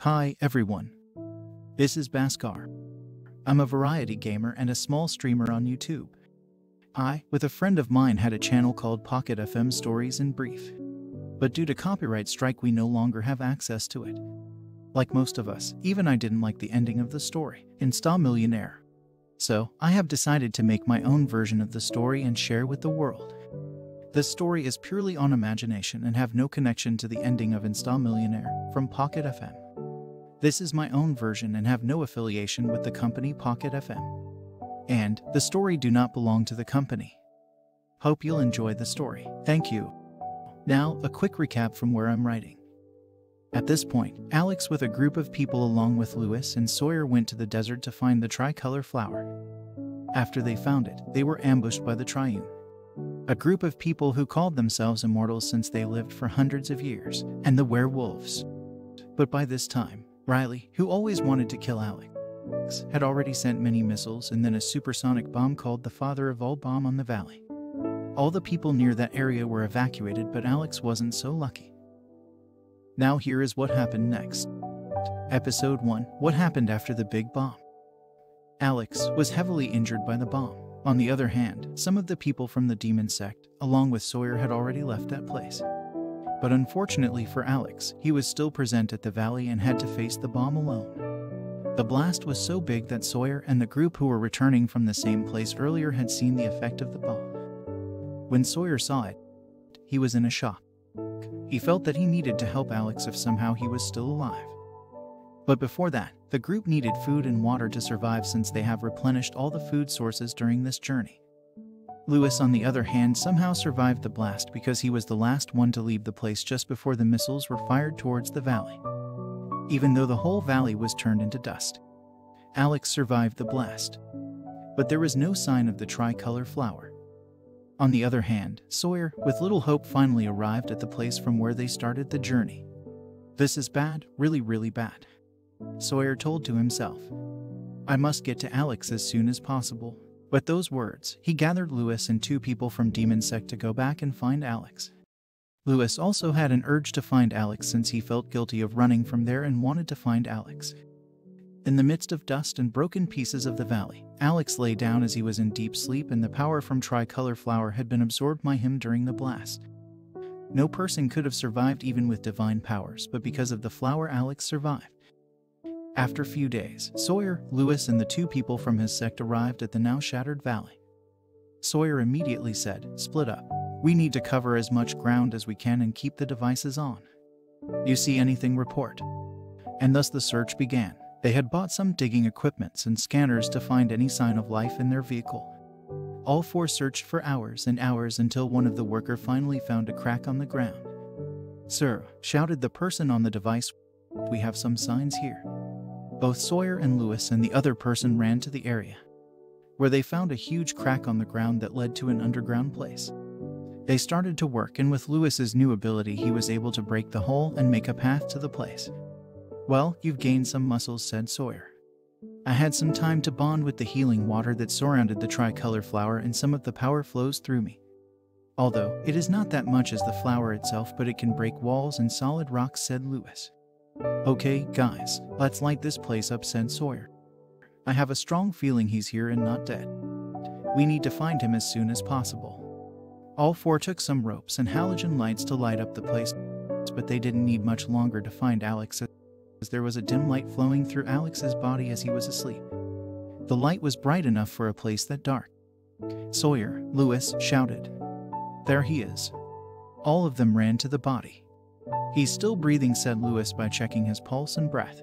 Hi everyone, this is Bhaskar. I'm a variety gamer and a small streamer on YouTube. I, with a friend of mine, had a channel called Pocket FM Stories in Brief. But due to copyright strike we no longer have access to it. Like most of us, even I didn't like the ending of the story, Insta Millionaire. So, I have decided to make my own version of the story and share with the world. The story is purely on imagination and have no connection to the ending of Insta Millionaire from Pocket FM. This is my own version and have no affiliation with the company Pocket FM. And the story do not belong to the company. Hope you'll enjoy the story. Thank you. Now, a quick recap from where I'm writing. At this point, Alex with a group of people along with Lewis and Sawyer went to the desert to find the tricolor flower. After they found it, they were ambushed by the Triune, a group of people who called themselves immortals since they lived for hundreds of years, and the werewolves. But by this time, Riley, who always wanted to kill Alex, had already sent many missiles and then a supersonic bomb called the father of all bomb on the valley. All the people near that area were evacuated, but Alex wasn't so lucky. Now here is what happened next. Episode 1, What happened after the big bomb? Alex was heavily injured by the bomb. On the other hand, some of the people from the demon sect, along with Sawyer, had already left that place. But unfortunately for Alex, he was still present at the valley and had to face the bomb alone. The blast was so big that Sawyer and the group who were returning from the same place earlier had seen the effect of the bomb. When Sawyer saw it, he was in a shock. He felt that he needed to help Alex if somehow he was still alive. But before that, the group needed food and water to survive since they have replenished all the food sources during this journey. Lewis, on the other hand, somehow survived the blast because he was the last one to leave the place just before the missiles were fired towards the valley. Even though the whole valley was turned into dust, Alex survived the blast. But there was no sign of the tricolor flower. On the other hand, Sawyer, with little hope, finally arrived at the place from where they started the journey. This is bad, really bad, Sawyer told to himself. I must get to Alex as soon as possible. With those words, he gathered Lewis and 2 people from Demon Sect to go back and find Alex. Lewis also had an urge to find Alex since he felt guilty of running from there and wanted to find Alex. In the midst of dust and broken pieces of the valley, Alex lay down as he was in deep sleep, and the power from tricolor flower had been absorbed by him during the blast. No person could have survived even with divine powers, but because of the flower, Alex survived. After a few days, Sawyer, Lewis, and the 2 people from his sect arrived at the now shattered valley. Sawyer immediately said, "Split up. We need to cover as much ground as we can and keep the devices on. You see anything, report." And thus the search began. They had bought some digging equipments and scanners to find any sign of life in their vehicle. All 4 searched for hours and hours until one of the workers finally found a crack on the ground. "Sir," shouted the person on the device, "we have some signs here." Both Sawyer and Lewis and the other person ran to the area, where they found a huge crack on the ground that led to an underground place. They started to work, and with Lewis's new ability he was able to break the hole and make a path to the place. "Well, you've gained some muscles," said Sawyer. "I had some time to bond with the healing water that surrounded the tricolor flower, and some of the power flows through me. Although, it is not that much as the flower itself, but it can break walls and solid rocks," said Lewis. "Okay, guys, let's light this place up," said Sawyer. "I have a strong feeling he's here and not dead. We need to find him as soon as possible." All 4 took some ropes and halogen lights to light up the place, but they didn't need much longer to find Alex, as there was a dim light flowing through Alex's body as he was asleep. The light was bright enough for a place that dark. "Sawyer," Lewis shouted. "There he is." All of them ran to the body. "He's still breathing," said Lewis by checking his pulse and breath.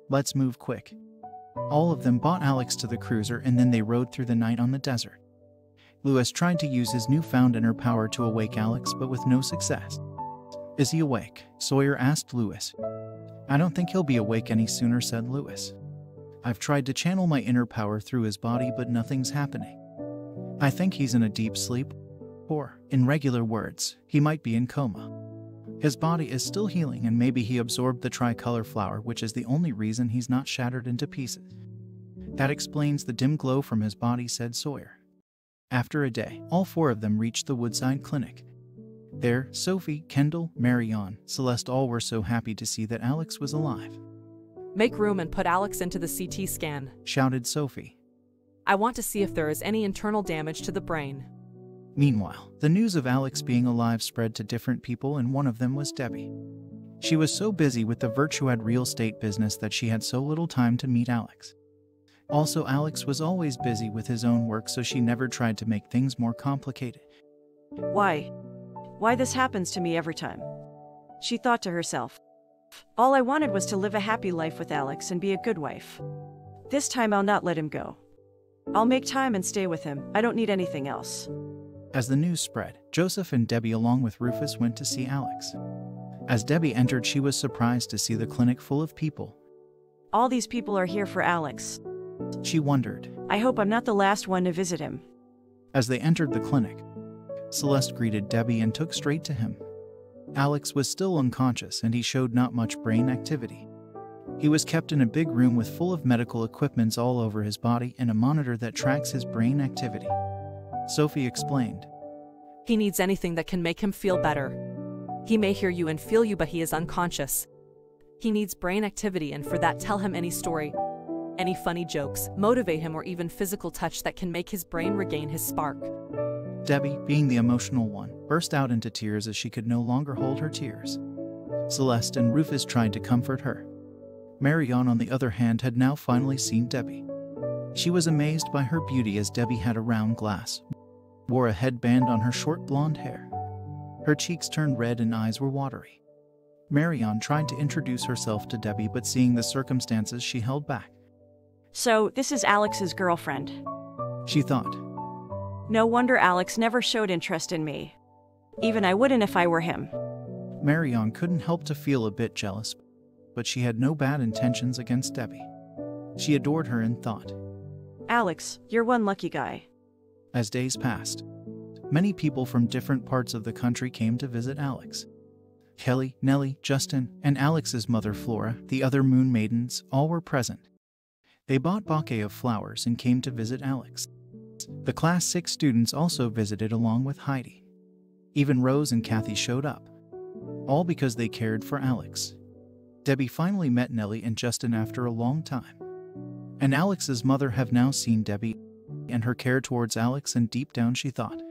"Let's move quick." All of them brought Alex to the cruiser, and then they rode through the night on the desert. Lewis tried to use his newfound inner power to awake Alex, but with no success. "Is he awake?" Sawyer asked Lewis. "I don't think he'll be awake any sooner," said Lewis. "I've tried to channel my inner power through his body, but nothing's happening. I think he's in a deep sleep, or, in regular words, he might be in coma. His body is still healing, and maybe he absorbed the tricolor flower, which is the only reason he's not shattered into pieces. That explains the dim glow from his body," said Sawyer. After a day, all 4 of them reached the Woodside Clinic. There, Sophie, Kendall, Marianne, Celeste all were so happy to see that Alex was alive. Make room and put Alex into the CT scan, shouted Sophie. I want to see if there is any internal damage to the brain. Meanwhile, the news of Alex being alive spread to different people, and one of them was Debbie. She was so busy with the virtual real estate business that she had so little time to meet Alex. Also, Alex was always busy with his own work, so she never tried to make things more complicated. Why? Why this happens to me every time? She thought to herself. All I wanted was to live a happy life with Alex and be a good wife. This time I'll not let him go. I'll make time and stay with him. I don't need anything else. As the news spread, Joseph and Debbie along with Rufus went to see Alex. As Debbie entered, she was surprised to see the clinic full of people. All these people are here for Alex. She wondered. I hope I'm not the last one to visit him. As they entered the clinic, Celeste greeted Debbie and took straight to him. Alex was still unconscious and he showed not much brain activity. He was kept in a big room with full of medical equipment all over his body and a monitor that tracks his brain activity. Sophie explained. He needs anything that can make him feel better. He may hear you and feel you, but he is unconscious. He needs brain activity, and for that tell him any story, any funny jokes, motivate him, or even physical touch that can make his brain regain his spark. Debbie, being the emotional one, burst out into tears as she could no longer hold her tears. Celeste and Rufus tried to comfort her. Marianne, on the other hand, had now finally seen Debbie. She was amazed by her beauty, as Debbie had a round glass, wore a headband on her short blonde hair. Her cheeks turned red and eyes were watery. Marianne tried to introduce herself to Debbie, but seeing the circumstances, she held back. So, this is Alex's girlfriend. She thought. No wonder Alex never showed interest in me. Even I wouldn't if I were him. Marianne couldn't help to feel a bit jealous, but she had no bad intentions against Debbie. She adored her and thought. Alex, you're one lucky guy. As days passed, many people from different parts of the country came to visit Alex. Kelly, Nellie, Justin, and Alex's mother Flora, the other moon maidens, all were present. They bought bouquet of flowers and came to visit Alex. The Class 6 students also visited along with Heidi. Even Rose and Kathy showed up, all because they cared for Alex. Debbie finally met Nellie and Justin after a long time. And Alex's mother have now seen Debbie and her care towards Alex, and deep down she thought,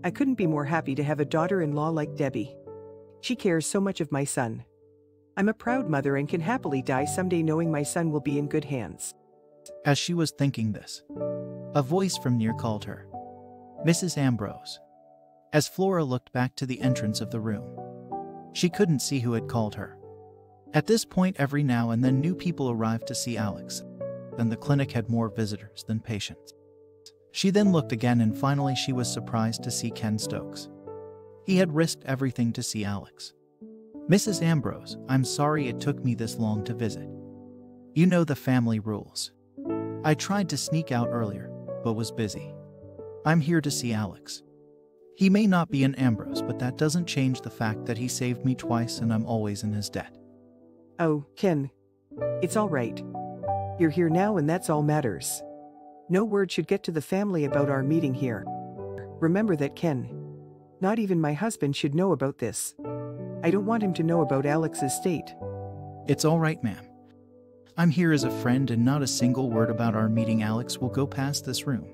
I couldn't be more happy to have a daughter-in-law like Debbie. She cares so much of my son. I'm a proud mother and can happily die someday knowing my son will be in good hands. As she was thinking this, a voice from near called her, Mrs. Ambrose. As Flora looked back to the entrance of the room, she couldn't see who had called her. At this point, every now and then new people arrived to see Alex, and the clinic had more visitors than patients. She then looked again, and finally she was surprised to see Ken Stokes. He had risked everything to see Alex. Mrs. Ambrose, I'm sorry it took me this long to visit. You know the family rules. I tried to sneak out earlier, but was busy. I'm here to see Alex. He may not be an Ambrose, but that doesn't change the fact that he saved me twice and I'm always in his debt. Oh, Ken. It's all right. You're here now and that's all matters. No word should get to the family about our meeting here. Remember that, Ken. Not even my husband should know about this. I don't want him to know about Alex's state. It's all right, ma'am. I'm here as a friend, and not a single word about our meeting Alex will go past this room.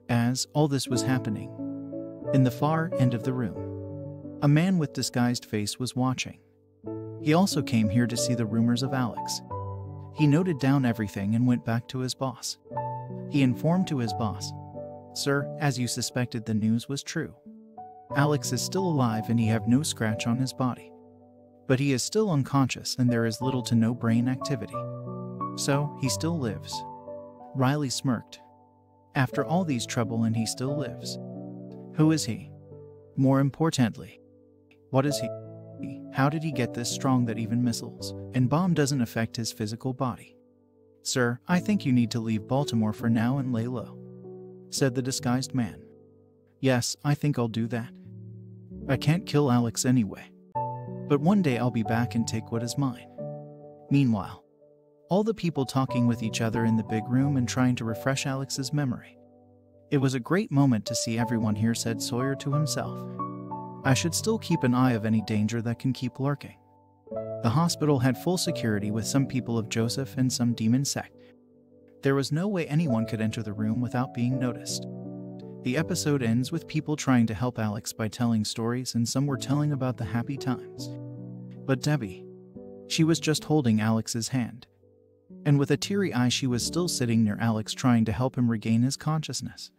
As all this was happening, in the far end of the room, a man with disguised face was watching. He also came here to see the rumors of Alex. He noted down everything and went back to his boss. He informed to his boss, Sir, as you suspected, the news was true. Alex is still alive and he have no scratch on his body. But he is still unconscious and there is little to no brain activity. So, he still lives. Riley smirked. After all these trouble and he still lives. Who is he? More importantly, what is he? How did he get this strong that even missiles and bomb doesn't affect his physical body? Sir, I think you need to leave Baltimore for now and lay low, said the disguised man. Yes, I think I'll do that. I can't kill Alex anyway. But one day I'll be back and take what is mine. Meanwhile, all the people talking with each other in the big room and trying to refresh Alex's memory. It was a great moment to see everyone here, said Sawyer to himself. I should still keep an eye of any danger that can keep lurking. The hospital had full security with some people of Joseph and some demon sect. There was no way anyone could enter the room without being noticed. The episode ends with people trying to help Alex by telling stories, and some were telling about the happy times. But Debbie, she was just holding Alex's hand. And with a teary eye, she was still sitting near Alex trying to help him regain his consciousness.